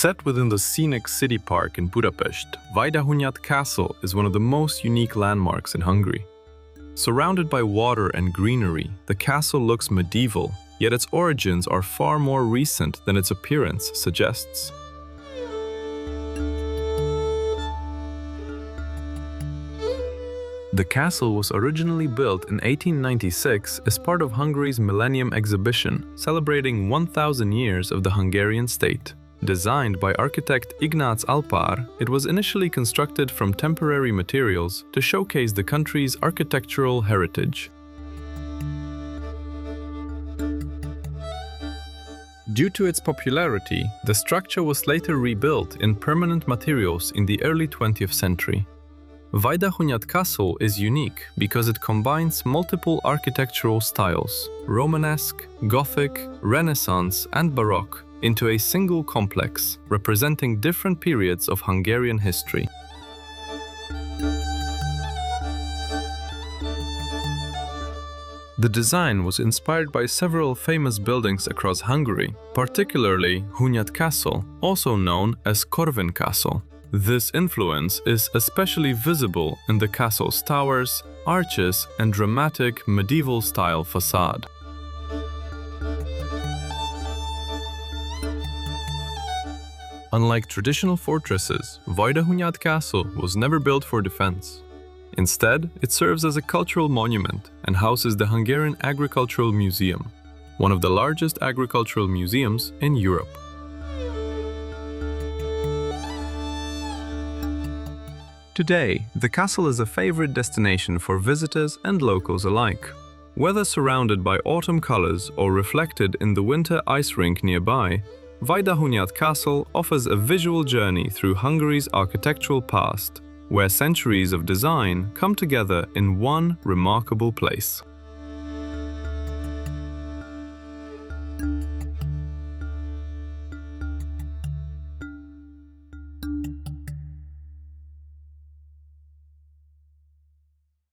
Set within the scenic city park in Budapest, Vajdahunyad Castle is one of the most unique landmarks in Hungary. Surrounded by water and greenery, the castle looks medieval, yet its origins are far more recent than its appearance suggests. The castle was originally built in 1896 as part of Hungary's Millennium Exhibition, celebrating 1,000 years of the Hungarian state. Designed by architect Ignác Alpár, it was initially constructed from temporary materials to showcase the country's architectural heritage. Due to its popularity, the structure was later rebuilt in permanent materials in the early 20th century. Vajdahunyad Castle is unique because it combines multiple architectural styles, Romanesque, Gothic, Renaissance, and Baroque, into a single complex, representing different periods of Hungarian history. The design was inspired by several famous buildings across Hungary, particularly Hunyad Castle, also known as Corvin Castle. This influence is especially visible in the castle's towers, arches, and dramatic medieval-style facade. Unlike traditional fortresses, Vajdahunyad Castle was never built for defense. Instead, it serves as a cultural monument and houses the Hungarian Agricultural Museum, one of the largest agricultural museums in Europe. Today, the castle is a favorite destination for visitors and locals alike. Whether surrounded by autumn colors or reflected in the winter ice rink nearby, Vajdahunyad Castle offers a visual journey through Hungary's architectural past, where centuries of design come together in one remarkable place.